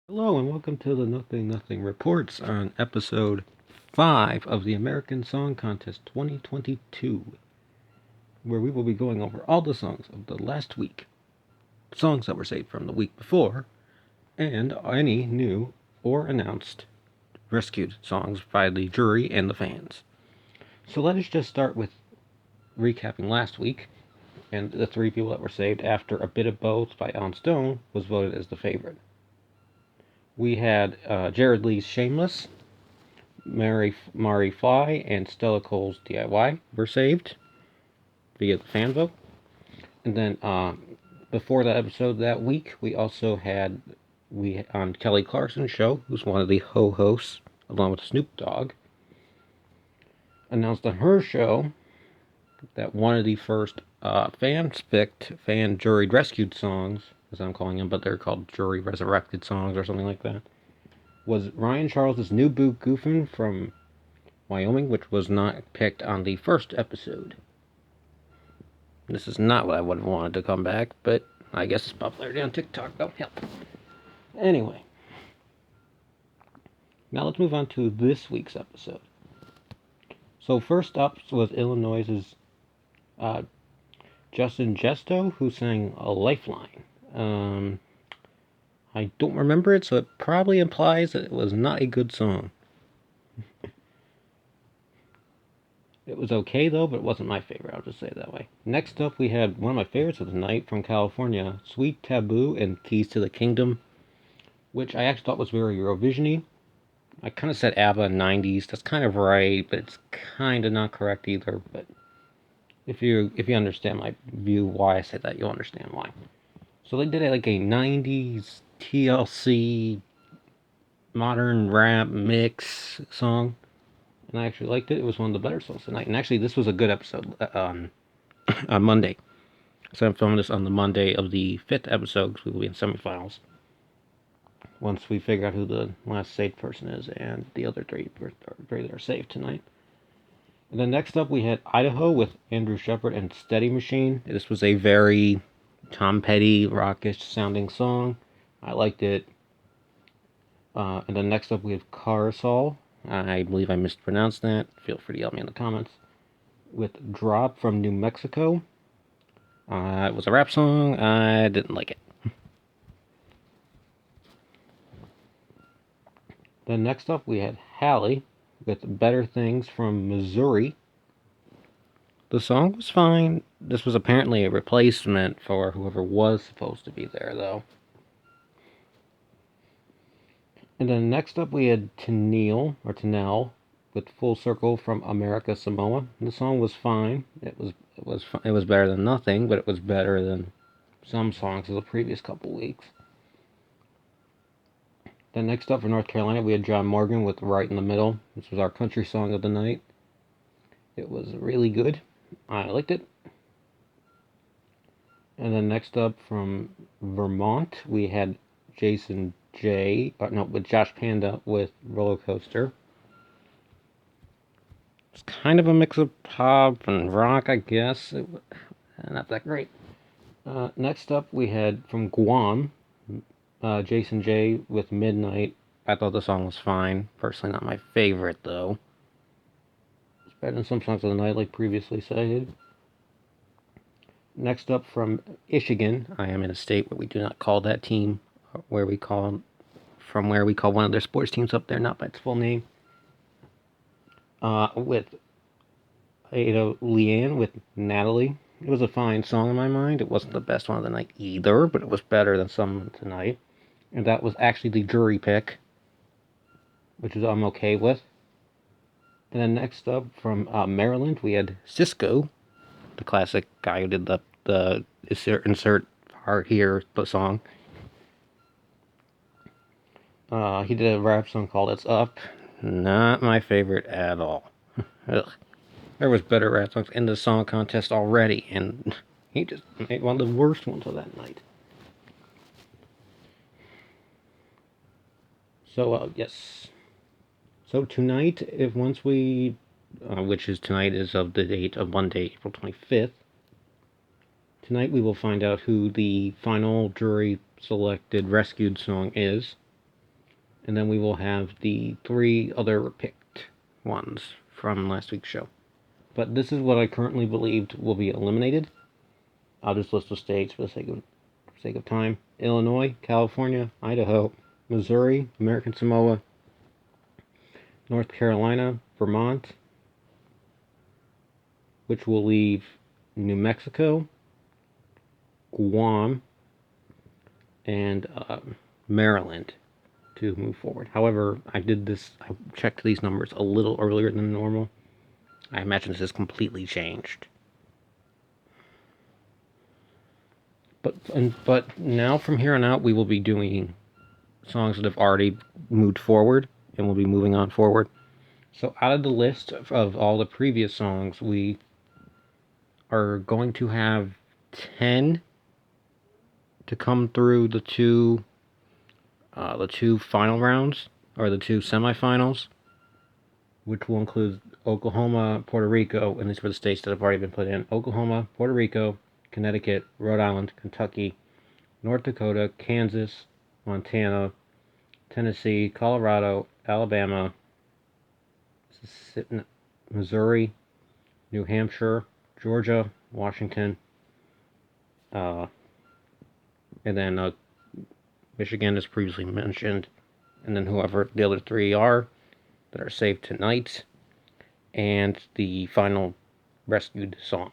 Hello and welcome to the Nothing Nothing Reports on episode 5 of the American Song Contest 2022, where we will be going over all the songs of the last week, songs that were saved from the week before, and any new or announced rescued songs by the jury and the fans. So let us just start with recapping last week, and the three people that were saved after A Bit of Both by Alan Stone was voted as the favorite. We had Jared Lee's Shameless, Mari Fly, and Stella Cole's DIY were saved via the fan vote. And then before that episode that week, we also had on Kelly Clarkson's show, who's one of the hosts, along with Snoop Dogg, announced on her show that one of the first fan-picked, fan-juried rescued songs, as I'm calling them, but they're called jury resurrected songs or something like that, was Ryan Charles' New Boo Goofin' from Wyoming, which was not picked on the first episode. This is not what I would have wanted to come back, but I guess it's popularity on TikTok don't help. Anyway, now let's move on to this week's episode. So first up was Illinois' Justin Jesso, who sang a Lifeline. I don't remember it, so it probably implies that it was not a good song. It was okay, though, but it wasn't my favorite, I'll just say it that way. Next up, we had one of my favorites of the night from California, Sweet Taboo and Keys to the Kingdom, which I actually thought was very Eurovision-y. I kind of said ABBA 90s, that's kind of right, but it's kind of not correct either, but if you understand my view why I said that, you'll understand why. So they did it like a 90s TLC modern rap mix song, and I actually liked it. It was one of the better songs tonight. And actually, this was a good episode on Monday. So I'm filming this on the Monday of the 5th episode, because we will be in semifinals once we figure out who the last saved person is and the other three that are saved tonight. And then next up, we had Idaho with Andrew Sheppard and Steady Machine. This was a very Tom Petty, rockish sounding song. I liked it. And then next up, we have Khalisol. I believe I mispronounced that. Feel free to yell at me in the comments. With Drop from New Mexico. It was a rap song. I didn't like it. Then next up, we had HALIE with Better Things from Missouri. The song was fine. This was apparently a replacement for whoever was supposed to be there, though. And then next up, we had Tenelle with Full Circle from America Samoa. The song was fine. It was better than nothing, but it was better than some songs of the previous couple weeks. Then next up for North Carolina, we had John Morgan with Right in the Middle. This was our country song of the night. It was really good. I liked it. And then next up from Vermont, we had with Josh Panda with Rollercoaster. It's kind of a mix of pop and rock, I guess. Not that great. Next up, we had from Guam, Jason J with Midnight. I thought the song was fine. Personally, not my favorite, though. It's better than some songs of the night, like previously cited. Next up from Michigan, I am in a state where we do not call that team where we call one of their sports teams up there, not by its full name. With Leann with Natalie. It was a fine song in my mind. It wasn't the best one of the night either, but it was better than some tonight. And that was actually the jury pick, which is I'm okay with. And then next up from Maryland, we had Sisqó, the classic guy who did the insert part here song. He did a rap song called It's Up. Not my favorite at all. Ugh. There was better rap songs in the song contest already, and he just made one of the worst ones of that night. So, yes. So tonight, which is tonight is of the date of Monday, April 25th, we will find out who the final jury selected rescued song is. And then we will have the 3 other picked ones from last week's show. But this is what I currently believed will be eliminated. I'll just list the states for the sake of time. Illinois, California, Idaho, Missouri, American Samoa, North Carolina, Vermont, which will leave New Mexico, Guam, and Maryland to move forward. However, I checked these numbers a little earlier than normal. I imagine this is completely changed. But now from here on out, we will be doing songs that have already moved forward, and we'll be moving on forward. So out of the list of all the previous songs, we are going to have 10 to come through the two final rounds, or the 2 semifinals, which will include Oklahoma, Puerto Rico, and these were the states that have already been put in: Oklahoma, Puerto Rico, Connecticut, Rhode Island, Kentucky, North Dakota, Kansas, Montana, Tennessee, Colorado, Alabama, Missouri, New Hampshire, Georgia, Washington, and then Michigan, as previously mentioned, and then whoever the other 3 are that are saved tonight, and the final rescued song.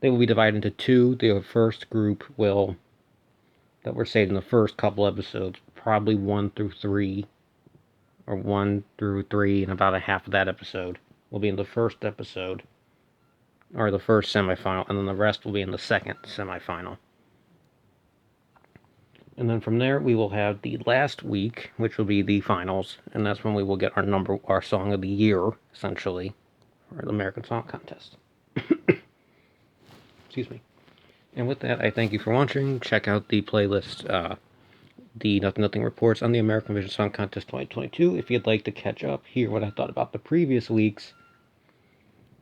They will be divided into 2. The first group that were saved in the first couple episodes, probably 1 through 3, or 1 through 3, and about a half of that episode will be in the first episode, or the first semifinal, and then the rest will be in the second semifinal. And then from there, we will have the last week, which will be the finals, and that's when we will get our song of the year, essentially, for the American Song Contest. Excuse me. And with that, I thank you for watching. Check out the playlist, the NothingNothing reports on the American Vision Song Contest 2022, if you'd like to catch up, hear what I thought about the previous weeks,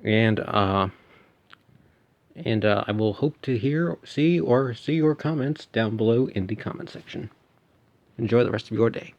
and I will hope to see your comments down below in the comment section. Enjoy the rest of your day.